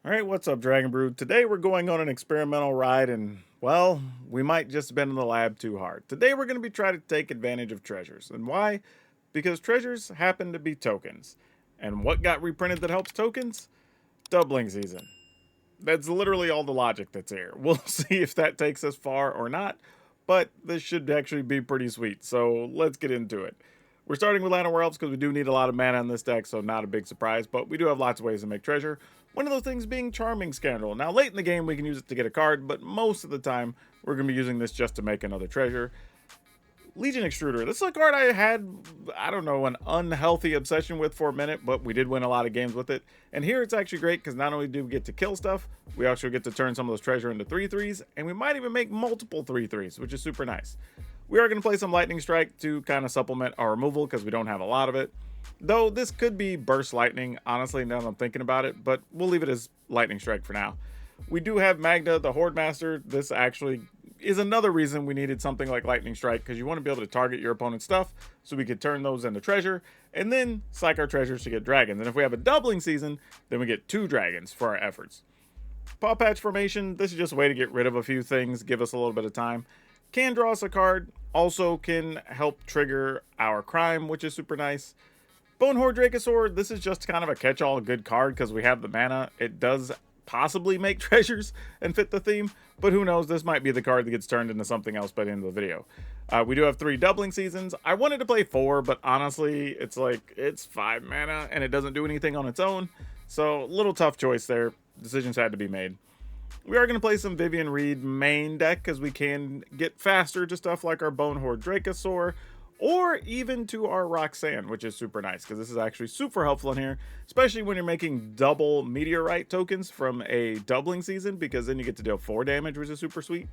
All right, what's up, Dragon Brood? Today we're going on an experimental ride, and well, we might just been in the lab too hard. Today we're going to be trying to take advantage of treasures. And why? Because treasures happen to be tokens. And what got reprinted that helps tokens? Doubling season. That's literally all the logic that's here. We'll see if that takes us far or not, but this should actually be pretty sweet. So let's get into it. We're starting with Land of Werewolves because we do need a lot of mana in this deck, so not a big surprise, but we do have lots of ways to make treasure. One of those things being Charming Scoundrel. Now, late in the game, we can use it to get a card, but most of the time, we're going to be using this just to make another treasure. Legion Extruder. This is a card I had, I don't know, an unhealthy obsession with for a minute, but we did win a lot of games with it. And here it's actually great because not only do we get to kill stuff, we actually get to turn some of those treasure into 3/3s, and we might even make multiple 3/3s, which is super nice. We are going to play some Lightning Strike to kind of supplement our removal because we don't have a lot of it. Though this could be Burst Lightning, honestly, now that I'm thinking about it, but we'll leave it as Lightning Strike for now. We do have Magda, the Horde Master. This actually is another reason we needed something like Lightning Strike, because you want to be able to target your opponent's stuff so we could turn those into treasure and then psych our treasures to get dragons. And if we have a doubling season, then we get 2 dragons for our efforts. Paw Patch Formation, this is just a way to get rid of a few things, give us a little bit of time. Can draw us a card, also can help trigger our crime, which is super nice. Bonehorde Dracosaur, this is just kind of a catch-all good card because we have the mana. It does possibly make treasures and fit the theme, but who knows, this might be the card that gets turned into something else by the end of the video. We do have 3 doubling seasons. I wanted to play 4, but honestly, it's 5 mana and it doesn't do anything on its own, so little tough choice there. Decisions had to be made. We are going to play some Vivian Reed main deck because we can get faster to stuff like our Bonehorde Dracosaur, or even to our Roxanne, which is super nice because this is actually super helpful in here, especially when you're making double Meteorite tokens from a doubling season, because then you get to deal 4 damage, which is super sweet.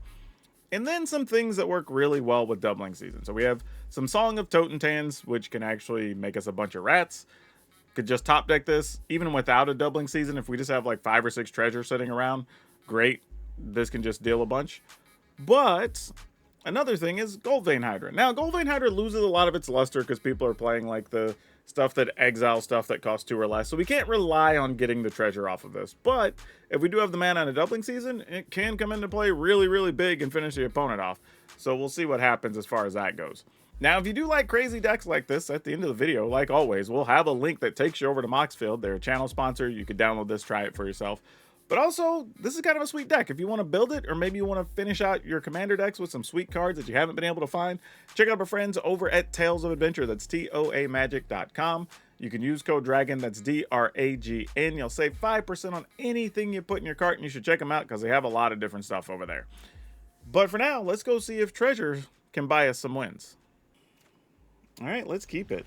And then some things that work really well with doubling season. So we have some Song of Totentans, which can actually make us a bunch of rats. Could just top deck this, even without a doubling season. If we just have like 5 or 6 treasures sitting around, great. This can just deal a bunch. But another thing is Goldvein Hydra. Now, Goldvein Hydra loses a lot of its luster because people are playing like the stuff that exile stuff that costs 2 or less. So we can't rely on getting the treasure off of this. But if we do have the mana in a doubling season, it can come into play really, really big and finish the opponent off. So we'll see what happens as far as that goes. Now, if you do like crazy decks like this, at the end of the video, like always, we'll have a link that takes you over to Moxfield. They're a channel sponsor. You could download this, try it for yourself. But also, this is kind of a sweet deck. If you want to build it, or maybe you want to finish out your commander decks with some sweet cards that you haven't been able to find, check out our friends over at Tales of Adventure. That's TOAMagic.com. You can use code DRAGON, that's DRAGN. You'll save 5% on anything you put in your cart, and you should check them out because they have a lot of different stuff over there. But for now, let's go see if treasure can buy us some wins. All right, let's keep it.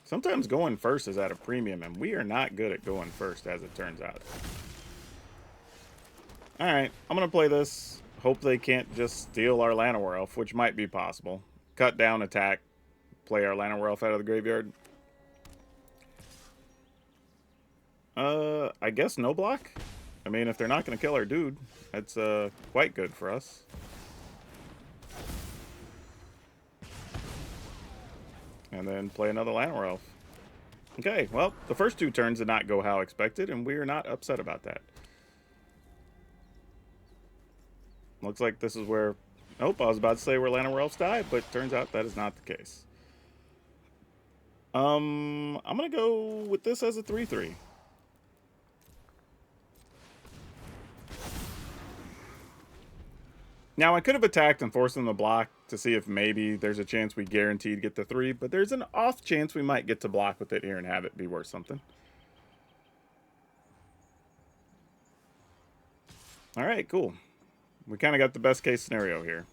Sometimes going first is at a premium, and we are not good at going first, as it turns out. All right, I'm going to play this. Hope they can't just steal our Llanowar Elf, which might be possible. Cut down, attack, play our Llanowar Elf out of the graveyard. I guess no block? I mean, if they're not going to kill our dude, that's quite good for us. And then play another Llanowar Elf. Okay, well, the first 2 turns did not go how expected, and we are not upset about that. Looks like this is where... Nope, I was about to say where Llanowar Elves die, but turns out that is not the case. I'm going to go with this as a 3/3. Now, I could have attacked and forced them to block to see if maybe there's a chance we guaranteed get the 3, but there's an off chance we might get to block with it here and have it be worth something. All right, cool. We kind of got the best case scenario here.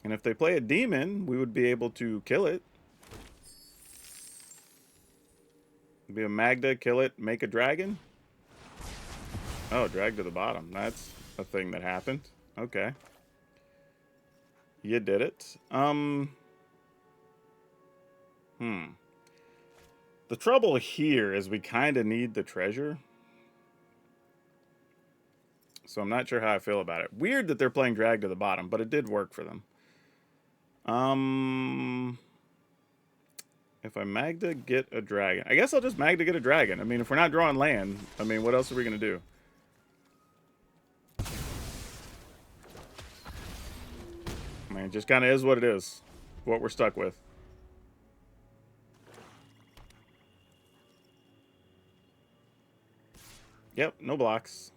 And if they play a demon, we would be able to kill it. It'd be a Magda, kill it, make a dragon. Oh, drag to the bottom. That's a thing that happened. Okay. You did it. The trouble here is we kind of need the treasure. So I'm not sure how I feel about it. Weird that they're playing drag to the bottom, but it did work for them. If I Magda get a dragon. I guess I'll just Magda get a dragon. I mean, if we're not drawing land, I mean, what else are we going to do? I mean, it just kind of is what it is. What we're stuck with. Yep, no blocks.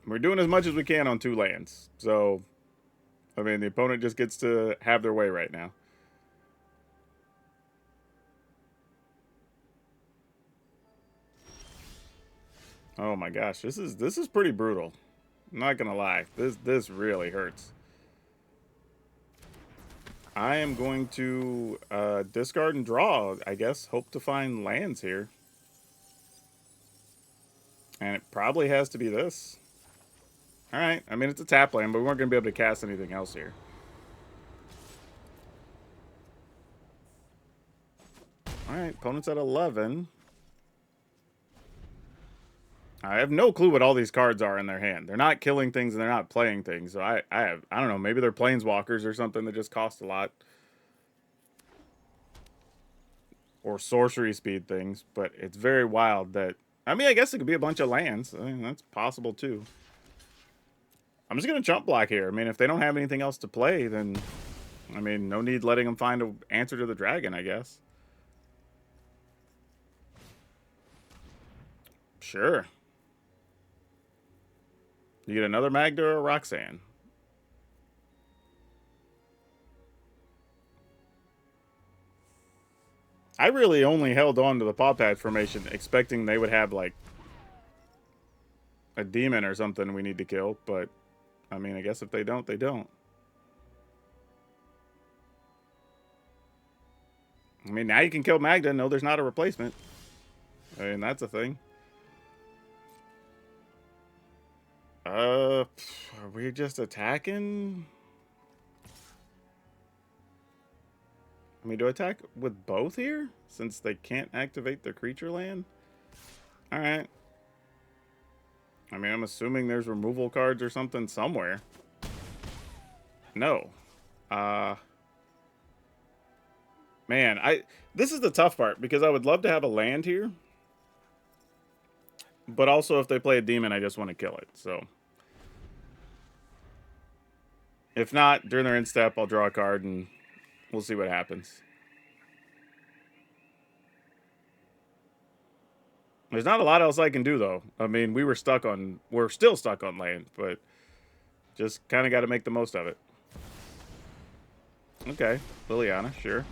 We're doing as much as we can on 2 lands. So, I mean, the opponent just gets to have their way right now. Oh my gosh, this is pretty brutal. I'm not gonna lie. This really hurts. I am going to discard and draw, I guess. Hope to find lands here. And it probably has to be this. Alright, I mean, it's a tap land, but we weren't going to be able to cast anything else here. Alright, opponent's at 11. I have no clue what all these cards are in their hand. They're not killing things and they're not playing things. So I don't know, maybe they're planeswalkers or something that just cost a lot. Or sorcery speed things, but it's very wild that... I mean, I guess it could be a bunch of lands. I mean, that's possible too. I'm just going to jump block here. I mean, if they don't have anything else to play, then... I mean, no need letting them find an answer to the dragon, I guess. Sure. You get another Magda or a Roxanne. I really only held on to the Paw Patch formation expecting they would have, like, a demon or something we need to kill, but... I mean, I guess if they don't, they don't. I mean, now you can kill Magda. No, there's not a replacement. I mean, that's a thing. Are we just attacking? I mean, do I attack with both here? Since they can't activate their creature land? Alright. I mean, I'm assuming there's removal cards or something somewhere. No. Man, this is the tough part, because I would love to have a land here. But also, if they play a demon, I just want to kill it, so... If not, during their end step, I'll draw a card, and we'll see what happens. There's not a lot else I can do, though. I mean, we're still stuck on land, but just kind of got to make the most of it. Okay, Liliana, sure.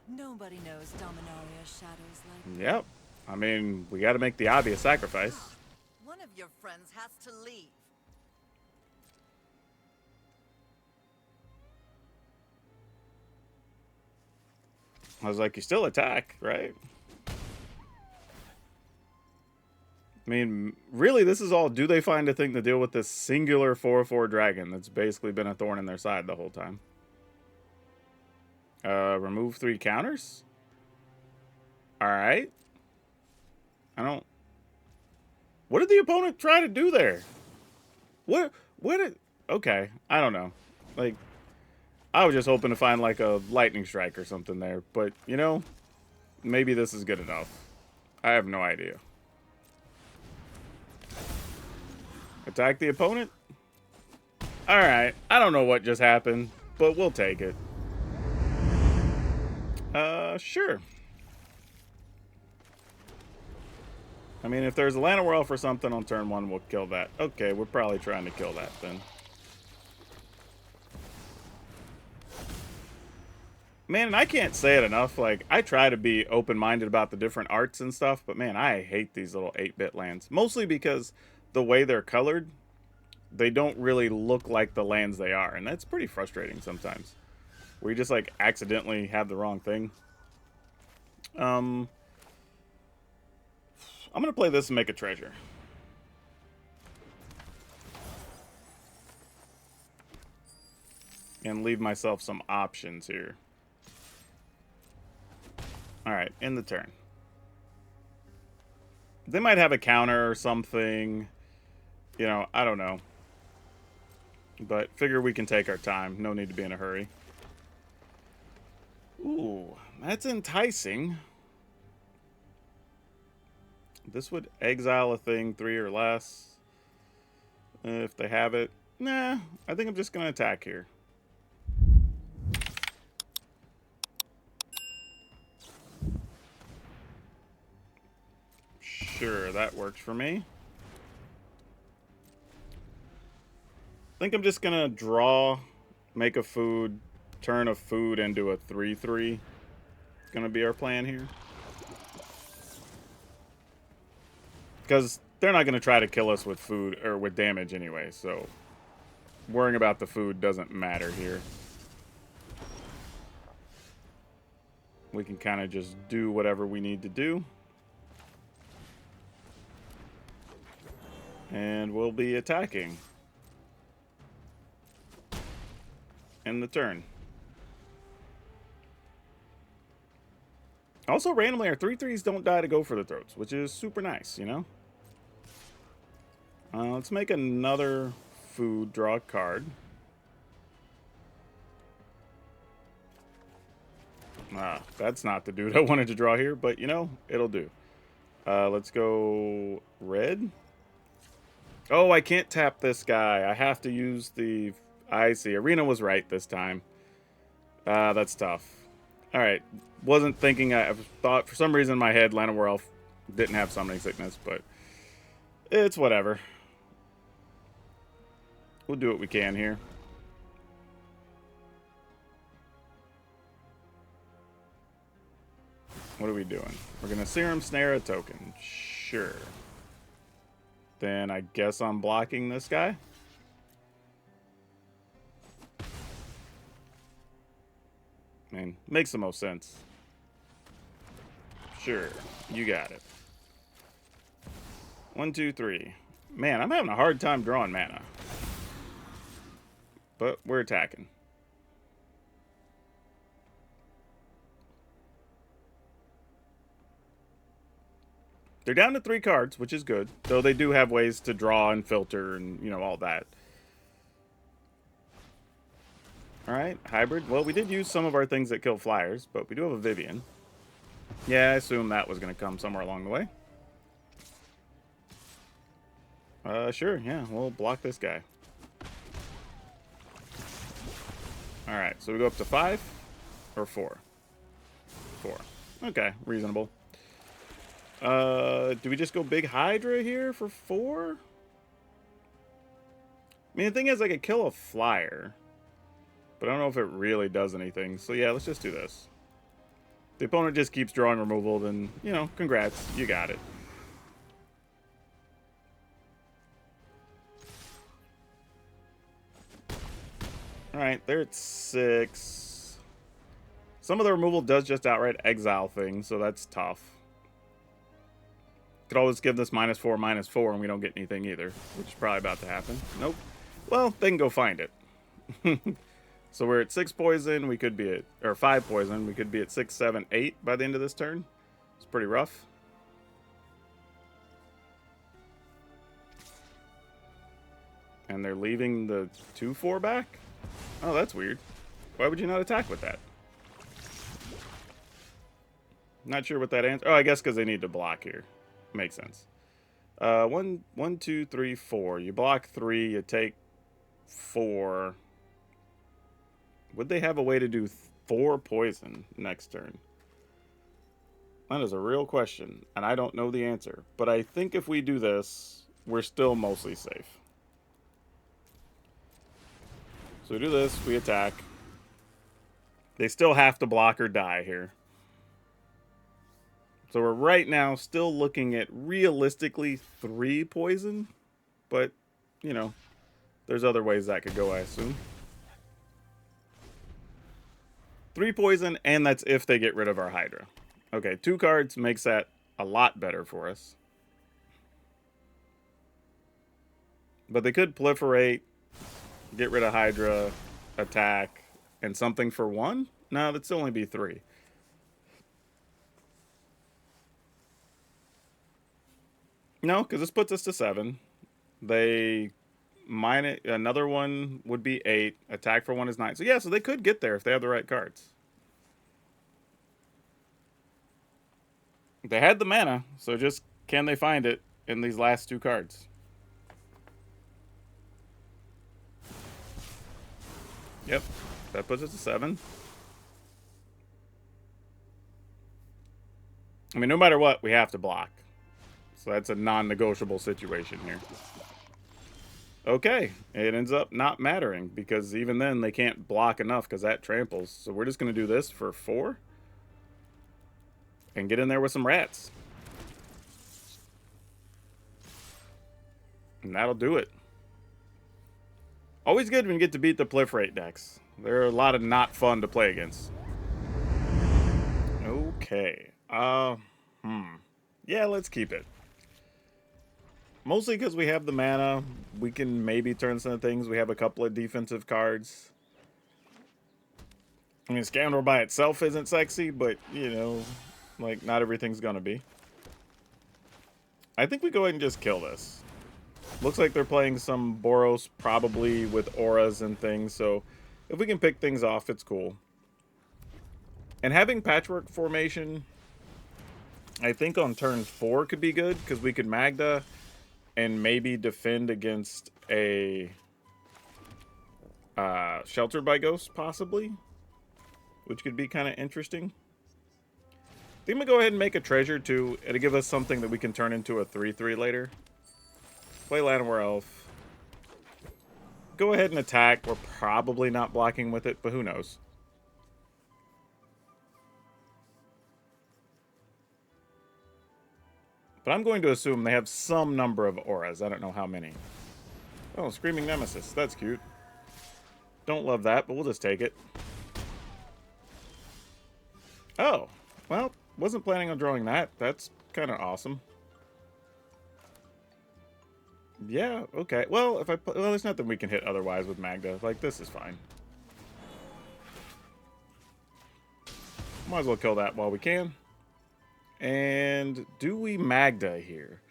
Nobody knows Dominaria's shadows like me. Yep. I mean, we got to make the obvious sacrifice. One of your friends has to leave. I was like, you still attack, right? I mean, really, this is all, do they find a thing to deal with this singular 4/4 dragon that's basically been a thorn in their side the whole time? Remove 3 counters? Alright. What did the opponent try to do there? Okay, I don't know. Like, I was just hoping to find, like, a lightning strike or something there. But, you know, maybe this is good enough. I have no idea. Attack the opponent? Alright, I don't know what just happened, but we'll take it. Sure. I mean, if there's a Llanowar for something on turn 1, we'll kill that. Okay, we're probably trying to kill that then. Man, and I can't say it enough. Like, I try to be open-minded about the different arts and stuff, but man, I hate these little 8-bit lands. Mostly because the way they're colored, they don't really look like the lands they are. And that's pretty frustrating sometimes. Where you just, like, accidentally have the wrong thing. I'm going to play this and make a treasure. And leave myself some options here. Alright, end the turn. They might have a counter or something. You know, I don't know. But figure we can take our time. No need to be in a hurry. Ooh, that's enticing. This would exile a thing 3 or less. If they have it. Nah, I think I'm just going to attack here. Sure, that works for me. I think I'm just going to draw, make a food, turn a food into a 3/3. It's going to be our plan here. Because they're not going to try to kill us with food or with damage anyway, so worrying about the food doesn't matter here. We can kind of just do whatever we need to do. And we'll be attacking. End the turn. Also, randomly, our 3/3s don't die to go for the throats, which is super nice, you know? Let's make another food, draw a card. That's not the dude I wanted to draw here, but, you know, it'll do. Let's go red. Oh, I can't tap this guy. I have to use the... I see. Arena was right this time. That's tough. Alright. Wasn't thinking... I thought, for some reason in my head, Llanowar Elf didn't have Summoning Sickness, but... it's whatever. We'll do what we can here. What are we doing? We're going to Serum Snare a token. Sure. Then I guess I'm blocking this guy. I mean, makes the most sense. Sure. You got it. 1, 2, 3. Man, I'm having a hard time drawing mana. But we're attacking. They're down to 3 cards, which is good. Though they do have ways to draw and filter and, you know, all that. Alright, hybrid. Well, we did use some of our things that kill flyers, but we do have a Vivian. Yeah, I assume that was going to come somewhere along the way. Sure, yeah, we'll block this guy. Alright, so we go up to 5 or 4? 4. Okay, reasonable. Do we just go big Hydra here for 4? I mean, the thing is, I could kill a flyer, but I don't know if it really does anything. So yeah, let's just do this. If the opponent just keeps drawing removal, then, you know, congrats, you got it. Alright, they're at 6. Some of the removal does just outright exile things, so that's tough. Could always give this -4/-4, and we don't get anything either, which is probably about to happen. Nope. Well, they can go find it. So we're at 6 poison, we could be at... or 5 poison, we could be at 6, 7, 8 by the end of this turn. It's pretty rough. And they're leaving the 2/4 back? Oh, that's weird. Why would you not attack with that? Not sure what that answer... oh, I guess because they need to block here. Makes sense. 1, 2, 3, 4. You block 3, you take 4. Would they have a way to do 4 poison next turn? That is a real question, and I don't know the answer. But I think if we do this, we're still mostly safe. So we do this, we attack. They still have to block or die here. So we're right now still looking at realistically 3 poison. But, you know, there's other ways that could go, I assume. 3 poison, and that's if they get rid of our Hydra. Okay, 2 cards makes that a lot better for us. But they could proliferate, get rid of Hydra, attack, and something for 1? No, that'd still only be 3. No, because this puts us to 7. They mine it. Another one would be 8. Attack for 1 is 9. So yeah, so they could get there if they have the right cards. They had the mana, so just can they find it in these last 2 cards? Yep, that puts us to 7. I mean, no matter what, we have to block. So that's a non-negotiable situation here. Okay, it ends up not mattering because even then they can't block enough because that tramples. So we're just going to do this for 4 and get in there with some rats. And that'll do it. Always good when you get to beat the Proliferate decks. They're a lot of not fun to play against. Okay. Yeah, let's keep it. Mostly because we have the mana. We can maybe turn some things. We have a couple of defensive cards. I mean, Scoundrel by itself isn't sexy, but, you know, like, not everything's gonna be. I think we go ahead and just kill this. Looks like they're playing some Boros, probably with auras and things, so if we can pick things off, it's cool. And having Patchwork Formation, I think on turn 4 could be good, because we could Magda and maybe defend against a Sheltered by Ghosts, possibly, which could be kind of interesting. I think I'm going to go ahead and make a treasure, too. It'll give us something that we can turn into a 3/3 later. Play Llanowar Elf. Go ahead and attack. We're probably not blocking with it, but who knows. But I'm going to assume they have some number of auras. I don't know how many. Oh, Screaming Nemesis. That's cute. Don't love that, but we'll just take it. Oh, well, wasn't planning on drawing that. That's kind of awesome. Yeah, okay. Well, if I well, there's nothing we can hit otherwise with Magda. Like, this is fine. Might as well kill that while we can. And do we Magda here?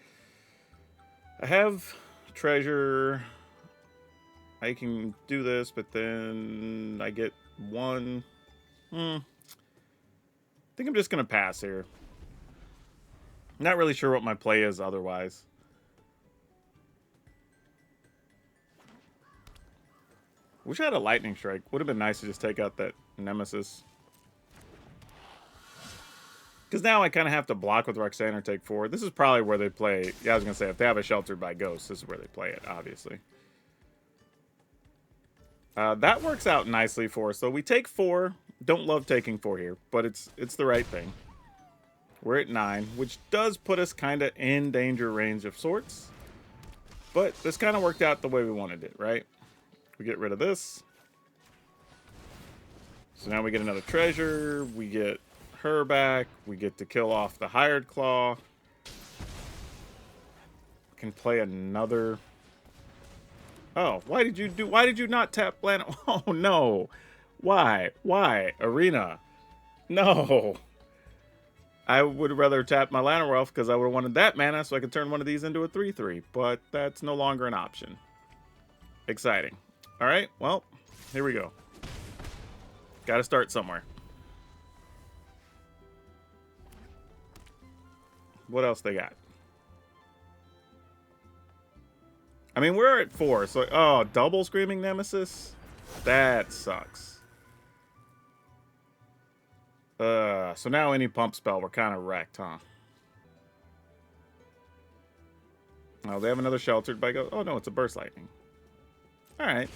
I have treasure. I can do this, but then I get 1. I think I'm just going to pass here. Not really sure what my play is otherwise. Wish I had a Lightning Strike. Would have been nice to just take out that Nemesis. Because now I kind of have to block with Roxanne or take 4. This is probably where they play. Yeah, I was going to say, if they have a Sheltered by Ghosts, this is where they play it, obviously. That works out nicely for us. So we take 4. Don't love taking 4 here, but it's the right thing. We're at 9, which does put us kind of in danger range of sorts. But this kind of worked out the way we wanted it, right? We get rid of this. So now we get another treasure. We get her back. We get to kill off the Hired Claw. Can play another. Oh, why did you not tap Planet? Oh no. Why? Arena. No. I would rather tap my Llanowar Elf because I would have wanted that mana so I could turn one of these into a 3/3, but that's no longer an option. Exciting. All right, well, here we go. Got to start somewhere. What else they got? I mean, we're at 4, so... Oh, double Screaming Nemesis? That sucks. So now any pump spell, we're kind of wrecked, huh? Oh, they have another Sheltered by Ghost. Oh, no, it's a Burst Lightning. Alright.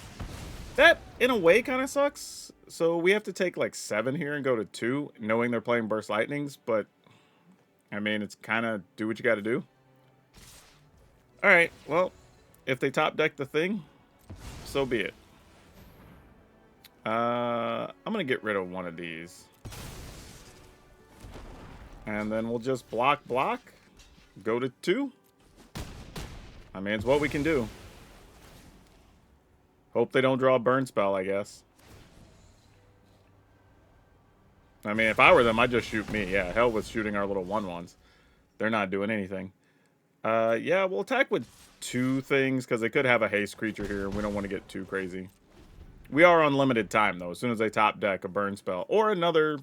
That, in a way, kind of sucks. So we have to take, like, 7 here and go to 2, knowing they're playing Burst Lightnings, but... I mean, it's kind of do what you got to do. Alright, well, if they top deck the thing, so be it. I'm going to get rid of one of these. And then we'll just block, go to 2. I mean, it's what we can do. Hope they don't draw a burn spell, I guess. I mean, if I were them, I'd just shoot me. Yeah, hell with shooting our little 1/1s. They're not doing anything. Yeah, we'll attack with 2 things because they could have a haste creature here, and we don't want to get too crazy. We are on limited time, though. As soon as they top deck a burn spell or another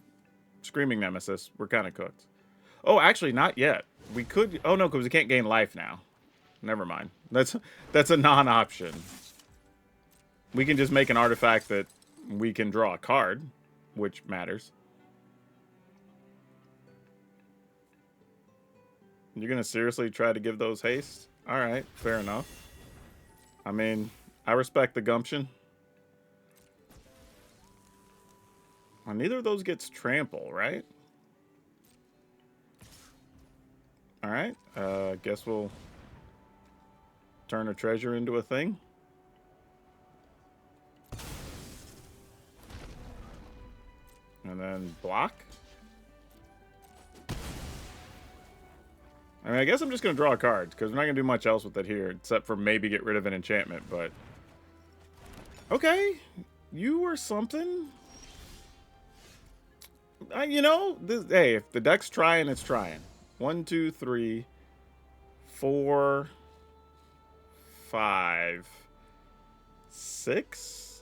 Screaming Nemesis, we're kind of cooked. Oh, actually, not yet. We could... Oh, no, because we can't gain life now. Never mind. That's a non-option. We can just make an artifact that we can draw a card, which matters. You're going to seriously try to give those haste? All right, fair enough. I mean, I respect the gumption. Well, neither of those gets trample, right? All right, guess we'll turn a treasure into a thing. And then block. I mean, I guess I'm just going to draw a card, because we're not going to do much else with it here, except for maybe get rid of an enchantment, but... Okay, you were something. You know, hey, if the deck's trying, it's trying. 1, 2, 3, 4, 5, 6?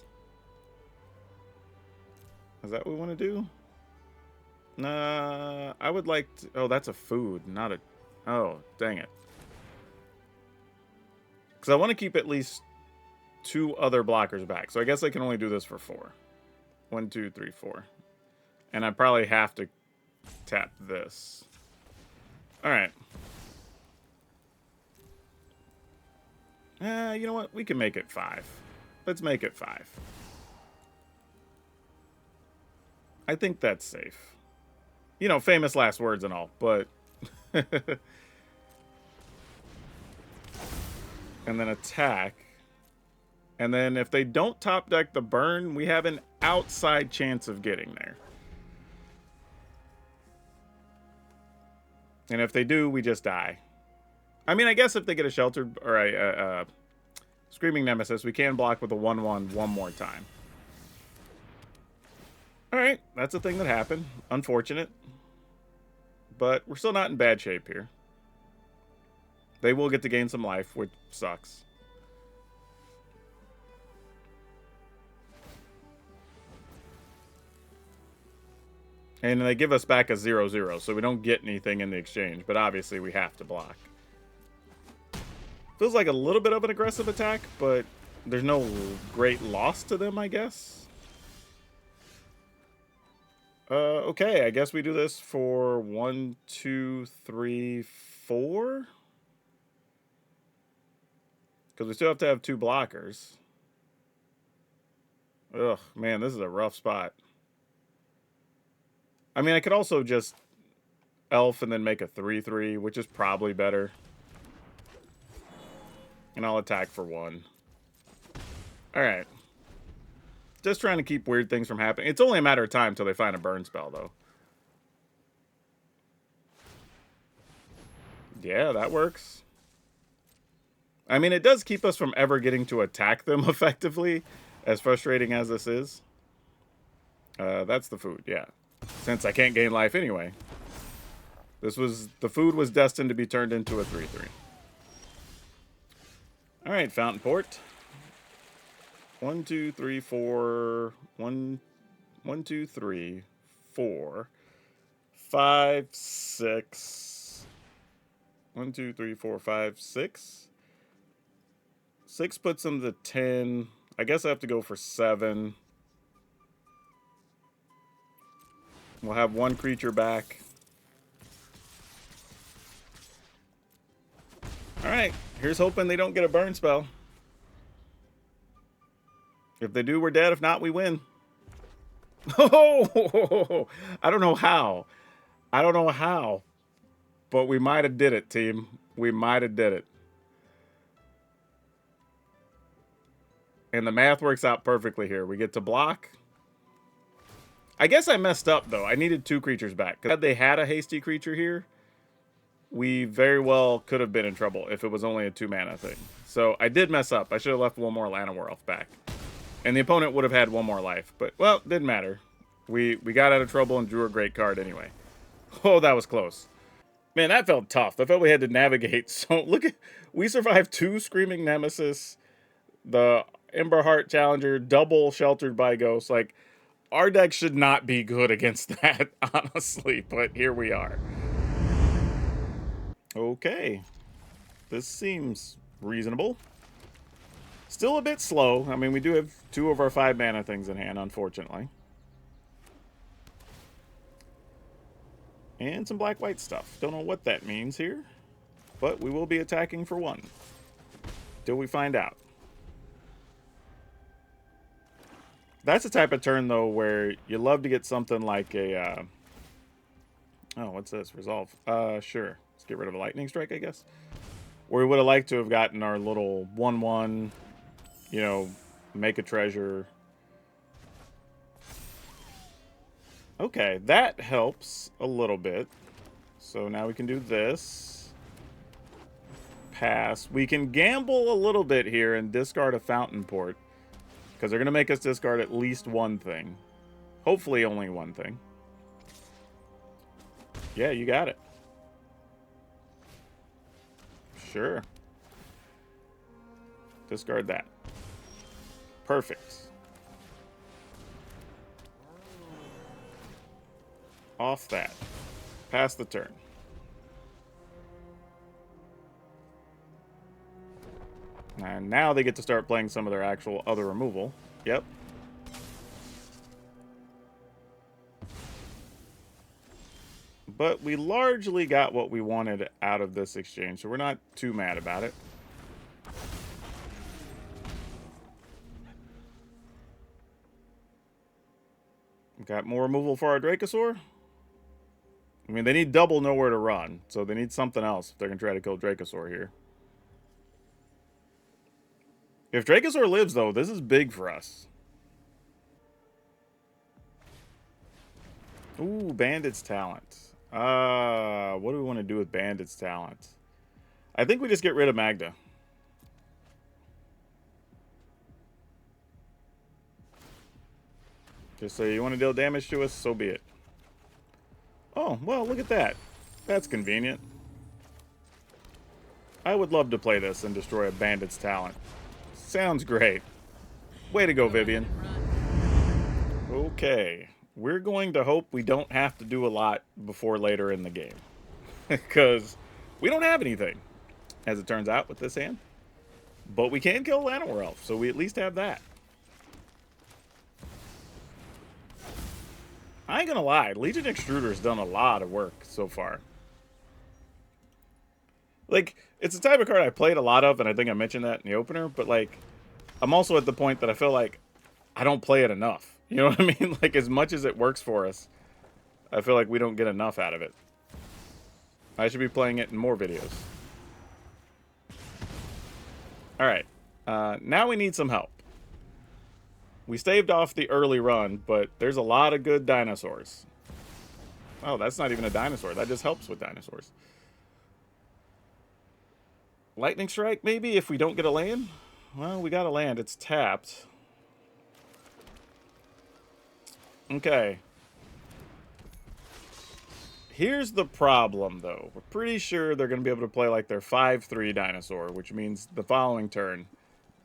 Is that what we want to do? I would like to... Oh, that's a food, not a... Oh, dang it. Because I want to keep at least 2 other blockers back. So I guess I can only do this for 4. 1, 2, 3, 4. And I probably have to tap this. Alright. You know what? We can make it 5. Let's make it 5. I think that's safe. You know, famous last words and all, but... And then attack. And then if they don't top deck the burn, we have an outside chance of getting there. And if they do, we just die. I mean, I guess if they get a sheltered or a Screaming Nemesis, we can block with a 1/1 one more time. Alright, that's a thing that happened. Unfortunate. But we're still not in bad shape here. They will get to gain some life, which sucks. And they give us back a 0/0, so we don't get anything in the exchange. But obviously, we have to block. Feels like a little bit of an aggressive attack, but there's no great loss to them, I guess. Okay, I guess we do this for 1, 2, 3, 4. Because we still have to have 2 blockers. Ugh, man, this is a rough spot. I mean, I could also just elf and then make a 3/3, which is probably better. And I'll attack for 1. Alright. Just trying to keep weird things from happening. It's only a matter of time until they find a burn spell, though. Yeah, that works. I mean, it does keep us from ever getting to attack them effectively, as frustrating as this is. That's the food, yeah. Since I can't gain life anyway. The food was destined to be turned into a 3/3. Alright, Fountain Port. 1, 2, 3, 4. 1, 2, 3, 4, 5, 6. 1, 2, 3, 4, 5, 6. 6 puts them to 10. I guess I have to go for 7. We'll have 1 creature back. Alright, here's hoping they don't get a burn spell. If they do, we're dead. If not, we win. Oh, I don't know how. I don't know how. But we might have did it, team. We might have did it. And the math works out perfectly here. We get to block. I guess I messed up, though. I needed 2 creatures back. Had they had a hasty creature here, we very well could have been in trouble if it was only a 2-mana thing. So I did mess up. I should have left 1 more Llanowar back. And the opponent would have had 1 more life. But, well, didn't matter. We got out of trouble and drew a great card anyway. Oh, that was close. Man, that felt tough. I felt we had to navigate. So look at, we survived 2 Screaming Nemesis, the Emberheart Challenger, double Sheltered by Ghosts. Like, our deck should not be good against that, honestly, but here we are. Okay. This seems reasonable. Still a bit slow. I mean, we do have 2 of our 5 mana things in hand, unfortunately. And some black-white stuff. Don't know what that means here, but we will be attacking for 1. Till we find out. That's the type of turn, though, where you love to get something like a... oh, what's this? Resolve. Sure. Let's get rid of a Lightning Strike, I guess. Where we would have liked to have gotten our little 1/1, you know, make a treasure. Okay, that helps a little bit. So now we can do this. Pass. We can gamble a little bit here and discard a Fountain Port. Because they're going to make us discard at least one thing. Hopefully only one thing. Yeah, you got it. Sure. Discard that. Perfect. Off that. Pass the turn. And now they get to start playing some of their actual other removal. Yep. But we largely got what we wanted out of this exchange, so we're not too mad about it. Got more removal for our Dracosaur. I mean, they need double nowhere to run, so they need something else if they're going to try to kill Dracosaur here. If Dracosaur lives, though, this is big for us. Ooh, Bandit's Talent. What do we want to do with Bandit's Talent? I think we just get rid of Magda. Just say you want to deal damage to us, so be it. Oh, well, look at that. That's convenient. I would love to play this and destroy a Bandit's Talent. Sounds great. Way to go, Vivian. Okay. We're going to hope we don't have to do a lot before later in the game. Because we don't have anything, as it turns out, with this hand. But we can kill Llanowar Elf, so we at least have that. I ain't gonna lie, Legion Extruder's done a lot of work so far. Like, it's the type of card I played a lot of, and I think I mentioned that in the opener, but, like, I'm also at the point that I feel like I don't play it enough. You know what I mean? Like, as much as it works for us, I feel like we don't get enough out of it. I should be playing it in more videos. Alright, now we need some help. We staved off the early run, but there's a lot of good dinosaurs. Oh, that's not even a dinosaur. That just helps with dinosaurs. Lightning Strike, maybe, if we don't get a land? Well, we got a land. It's tapped. Okay. Here's the problem, though. We're pretty sure they're going to be able to play like their 5/3 dinosaur, which means the following turn,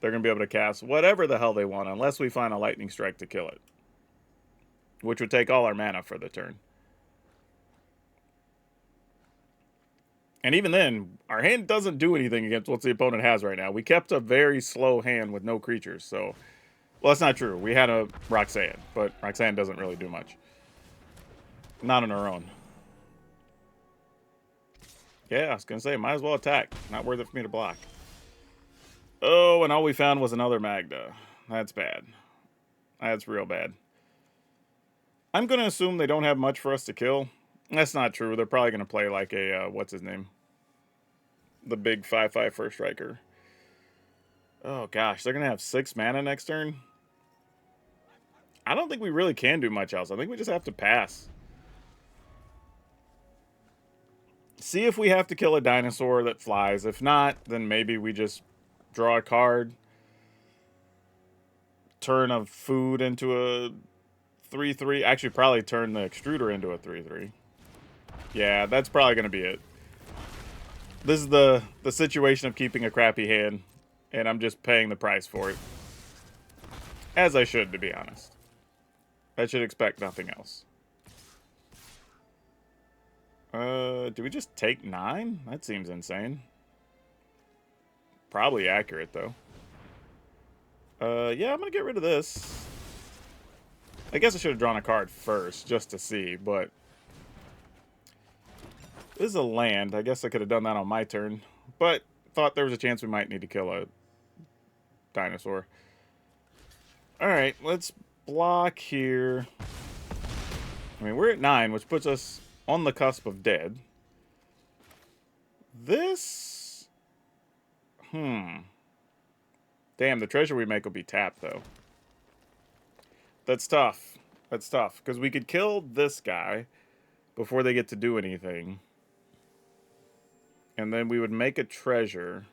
they're going to be able to cast whatever the hell they want, unless we find a Lightning Strike to kill it. Which would take all our mana for the turn. And even then, our hand doesn't do anything against what the opponent has right now. We kept a very slow hand with no creatures, so... Well, that's not true. We had a Roxanne, but Roxanne doesn't really do much. Not on her own. Yeah, I was going to say, might as well attack. Not worth it for me to block. Oh, and all we found was another Magda. That's bad. That's real bad. I'm going to assume they don't have much for us to kill. That's not true. They're probably going to play like a, what's his name? The big 5/5 first striker. Oh, gosh. They're going to have 6 mana next turn? I don't think we really can do much else. I think we just have to pass. See if we have to kill a dinosaur that flies. If not, then maybe we just draw a card. Turn a food into a 3/3. Actually, probably turn the extruder into a 3/3. Yeah, that's probably going to be it. This is the situation of keeping a crappy hand, and I'm just paying the price for it. As I should, to be honest. I should expect nothing else. Do we just take 9? That seems insane. Probably accurate, though. Yeah, I'm gonna get rid of this. I guess I should have drawn a card first, just to see, but... This is a land. I guess I could have done that on my turn. But thought there was a chance we might need to kill a dinosaur. Alright, let's block here. I mean, we're at 9, which puts us on the cusp of dead. This... Damn, the treasure we make will be tapped, though. That's tough. That's tough. Because we could kill this guy before they get to do anything. And then we would make a treasure.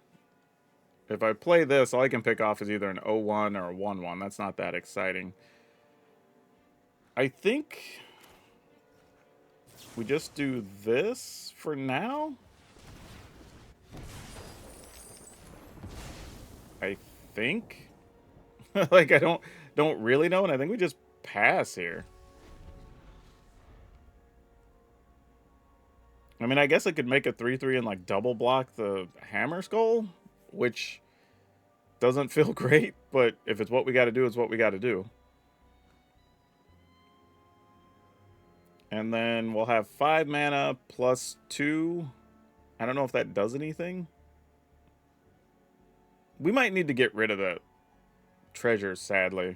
If I play this, all I can pick off is either an 0-1 or a 1-1. That's not that exciting. I think we just do this for now. I think. Like, I don't really know, and I think we just pass here. I mean, I guess I could make a 3-3 and, like, double block the Hammer Skull, which doesn't feel great, but if it's what we got to do, it's what we got to do. And then we'll have 5 mana plus 2. I don't know if that does anything. We might need to get rid of the treasures, sadly.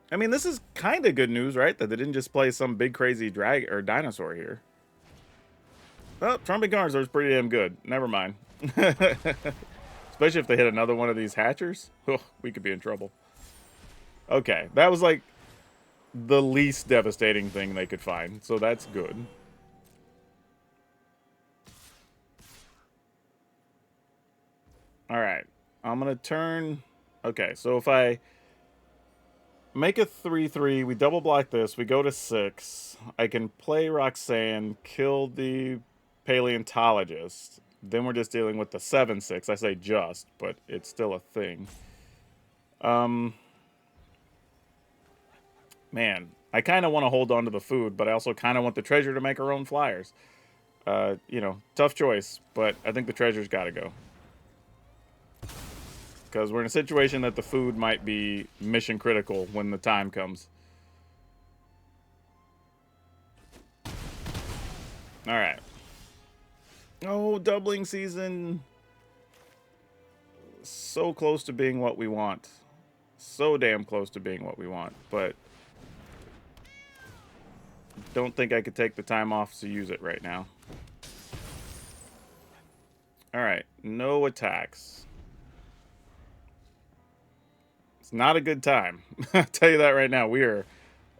I mean, this is kind of good news, right? That they didn't just play some big crazy drag or dinosaur here. Well, Trumping Dinosaurs is pretty damn good. Never mind. Especially if they hit another one of these hatchers. Oh, we could be in trouble. Okay, that was like the least devastating thing they could find, so that's good. Alright, I'm going to turn... Okay, so if I make a 3-3, we double block this, we go to 6. I can play Roxanne, kill the Paleontologist. Then we're just dealing with the 7-6. I say just, but it's still a thing. Man, I kind of want to hold on to the food, but I also kind of want the treasure to make our own flyers. You know, tough choice, but I think the treasure's got to go. Because we're in a situation that the food might be mission critical when the time comes. Alright. Oh, doubling season. So close to being what we want. So damn close to being what we want. But don't think I could take the time off to use it right now. Alright. No attacks. It's not a good time. I'll tell you that right now. We are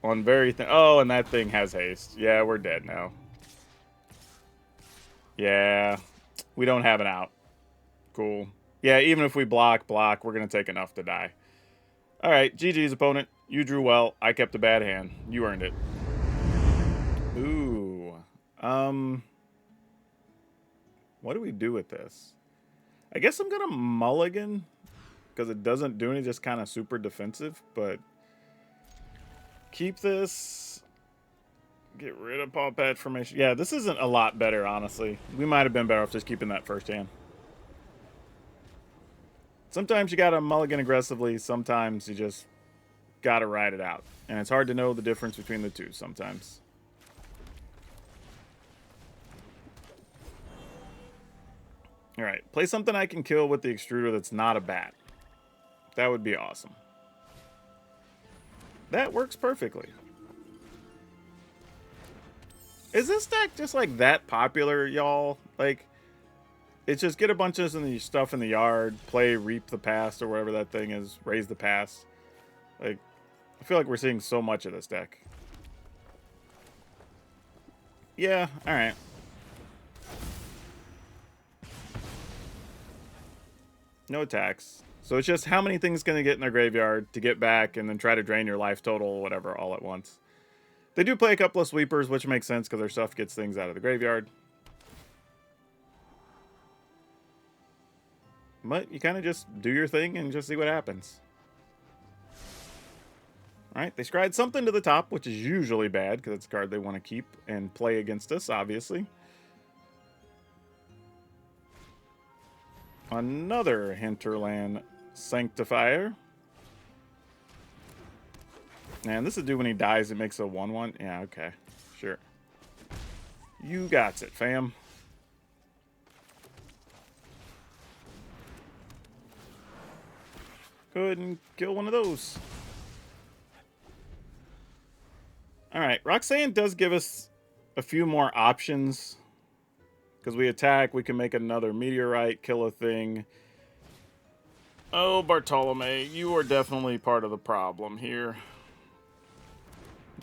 on very thin... Oh, and that thing has haste. Yeah, we're dead now. Yeah. We don't have an out. Cool. Yeah, even if we block, we're going to take enough to die. Alright, GG's opponent. You drew well. I kept a bad hand. You earned it. Ooh. What do we do with this? I guess I'm going to mulligan. Because it doesn't do any, just kind of super defensive, but keep this. Get rid of Paw Pad Formation. Yeah, this isn't a lot better, honestly. We might have been better off just keeping that first hand. Sometimes you gotta mulligan aggressively, sometimes you just gotta ride it out. And it's hard to know the difference between the two sometimes. Alright, play something I can kill with the extruder that's not a bat. That would be awesome. That works perfectly. Is this deck just like that popular, y'all? Like, it's just get a bunch of this stuff in the yard, play Reap the Past or whatever that thing is, Raise the Past. Like, I feel like we're seeing so much of this deck. Yeah, alright. No attacks. So it's just how many things going to get in their graveyard to get back and then try to drain your life total or whatever all at once. They do play a couple of sweepers, which makes sense because their stuff gets things out of the graveyard. But you kind of just do your thing and just see what happens. Alright, they scried something to the top, which is usually bad, because it's a card they want to keep and play against us, obviously. Another Hinterland Sanctifier. And this is do when he dies, it makes a 1/1. Yeah, okay. Sure. You got it, fam. Go ahead and kill one of those. Alright, Roxanne does give us a few more options. Because we attack, we can make another meteorite, kill a thing. Oh, Bartolome, you are definitely part of the problem here.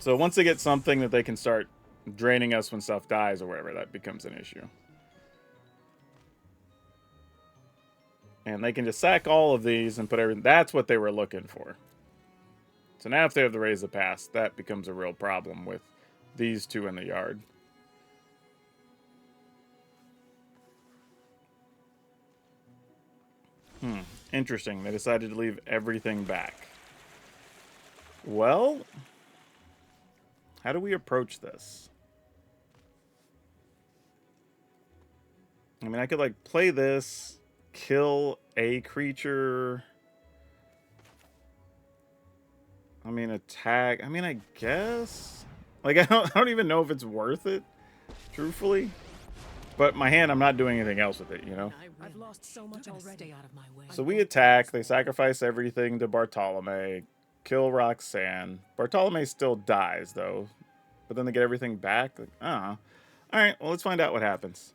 So once they get something that they can start draining us when stuff dies or whatever, that becomes an issue. And they can just sack all of these and put everything. That's what they were looking for. So now if they have the Raise the Past, that becomes a real problem with these two in the yard. Interesting. They decided to leave everything back. Well, how do we approach this? I mean, I could, like, play this, kill a creature. I mean, attack. I mean, I guess. Like, I don't even know if it's worth it, truthfully. But my hand, I'm not doing anything else with it, you know? I've lost so much already. Out of my way. So we attack. They sacrifice everything to Bartolome. Kill Roxanne. Bartolome still dies, though. But then they get everything back. Like, All right, well, let's find out what happens.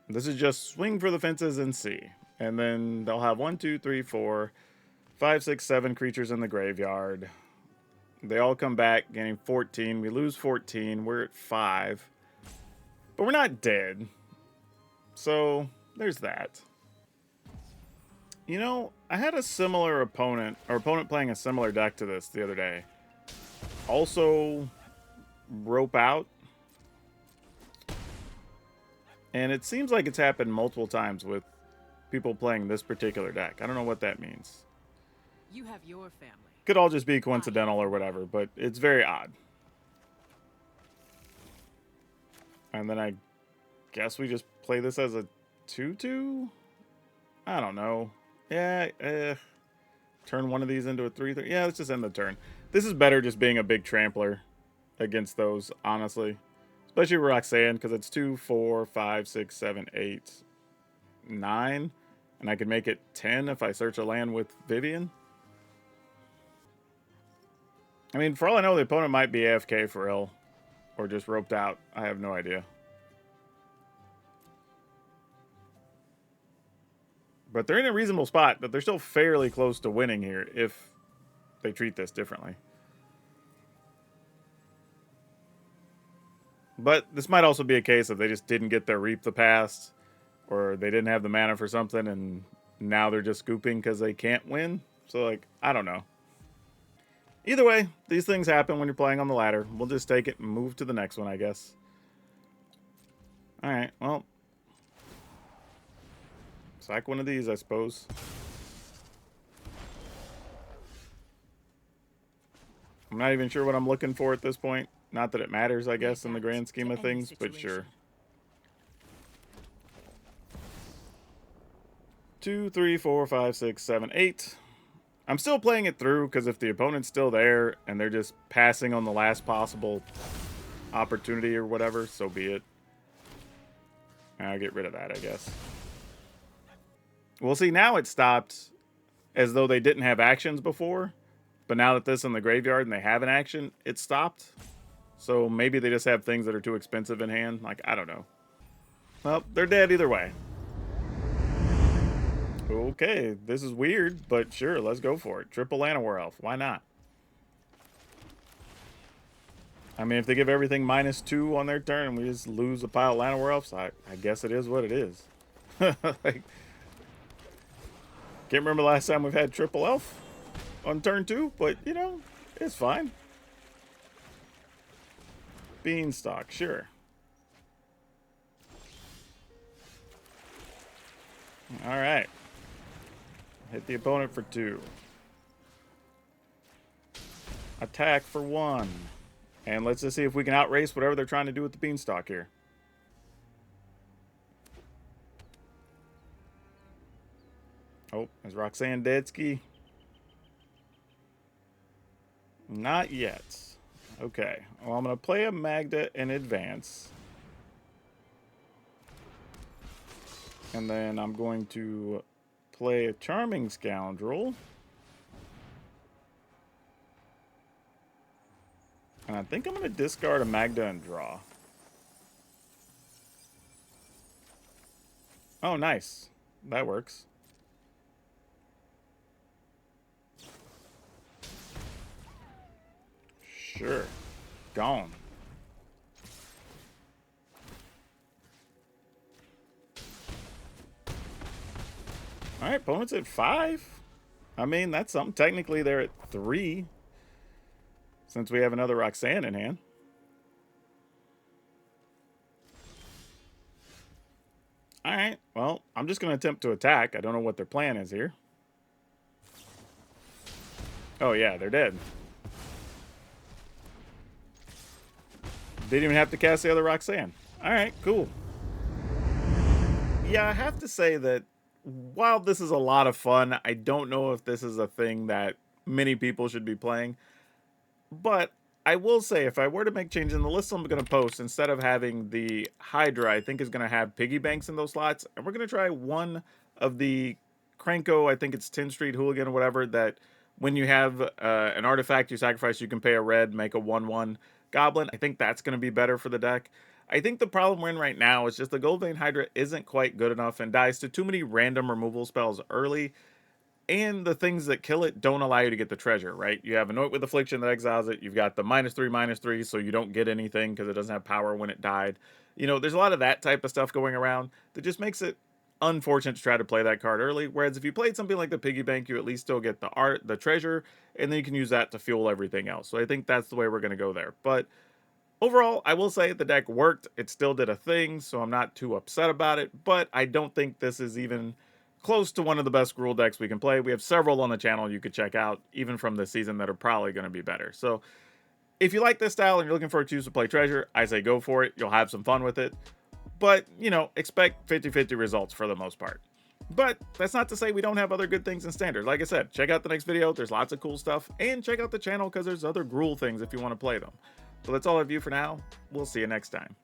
This is just swing for the fences and see. And then they'll have 1, 2, 3, 4, 5, 6, 7 creatures in the graveyard. They all come back, gaining 14. We lose 14. We're at 5. But we're not dead. So, there's that. You know, I had a similar opponent, or opponent playing a similar deck to this the other day. Also, rope out. And it seems like it's happened multiple times with people playing this particular deck. I don't know what that means. You have your family. Could all just be coincidental or whatever, but it's very odd. And then I guess we just play this as a 2/2? I don't know. Yeah, turn one of these into a 3/3. Yeah, let's just end the turn. This is better just being a big trampler against those, honestly. Especially Roxanne, because it's 2, 4, 5, 6, 7, 8, 9. And I could make it 10 if I search a land with Vivian. I mean, for all I know, the opponent might be AFK for real. Or just roped out. I have no idea. But they're in a reasonable spot, but they're still fairly close to winning here if they treat this differently. But this might also be a case of they just didn't get their Reap the Past, or they didn't have the mana for something, and now they're just scooping because they can't win. So, like, I don't know. Either way, these things happen when you're playing on the ladder. We'll just take it and move to the next one, I guess. Alright, well. Sack one of these, I suppose. I'm not even sure what I'm looking for at this point. Not that it matters, I guess, in the grand scheme of things, but sure. 2, 3, 4, 5, 6, 7, 8. I'm still playing it through, because if the opponent's still there, and they're just passing on the last possible opportunity or whatever, so be it. I'll get rid of that, I guess. Well, see, now it stopped as though they didn't have actions before. But now that this is in the graveyard and they have an action, it stopped. So maybe they just have things that are too expensive in hand. Like, I don't know. Well, they're dead either way. Okay, this is weird, but sure, let's go for it. Triple Llanowar Elf. Why not? I mean, if they give everything -2 on their turn and we just lose a pile of Llanowar Elves, I guess it is what it is. Like, can't remember the last time we've had triple elf. on turn 2, but, you know, it's fine. Beanstalk, sure. All right. Hit the opponent for 2. Attack for 1. And let's just see if we can outrace whatever they're trying to do with the Beanstalk here. Oh, is Roxanne Dedsky? Not yet. Okay. Well, I'm going to play a Magda in advance. And then I'm going to play a Charming Scoundrel. And I think I'm going to discard a Magda and draw. Oh, nice. That works. Sure. Gone. All right, opponent's at 5. I mean, that's something. Technically, they're at 3. Since we have another Roxanne in hand. All right, well, I'm just going to attempt to attack. I don't know what their plan is here. Oh, yeah, they're dead. Didn't even have to cast the other Roxanne. All right, cool. Yeah, I have to say that while this is a lot of fun, I don't know if this is a thing that many people should be playing. But I will say, if I were to make changes in the list I'm going to post, instead of having the Hydra, I think is going to have piggy banks in those slots. And we're going to try one of the Cranko, I think it's 10th Street Hooligan or whatever, that when you have an artifact you sacrifice, you can pay a red, make a 1/1 goblin. I think that's going to be better for the deck. I think the problem we're in right now is just the Goldvein Hydra isn't quite good enough and dies to too many random removal spells early. And the things that kill it don't allow you to get the treasure, right? You have Anoint with Affliction that exiles it. You've got the -3/-3, so you don't get anything because it doesn't have power when it died. You know, there's a lot of that type of stuff going around that just makes it unfortunate to try to play that card early. Whereas if you played something like the Piggy Bank, you at least still get the treasure, and then you can use that to fuel everything else. So I think that's the way we're going to go there. But overall, I will say the deck worked. It still did a thing, so I'm not too upset about it. But I don't think this is even close to one of the best Gruul decks we can play. We have several on the channel you could check out, even from this season, that are probably going to be better. So if you like this style and you're looking for a choose to play treasure, I say go for it. You'll have some fun with it. But, you know, expect 50-50 results for the most part. But that's not to say we don't have other good things in Standard. Like I said, check out the next video. There's lots of cool stuff. And check out the channel because there's other Gruul things if you want to play them. So that's all I have for now. We'll see you next time.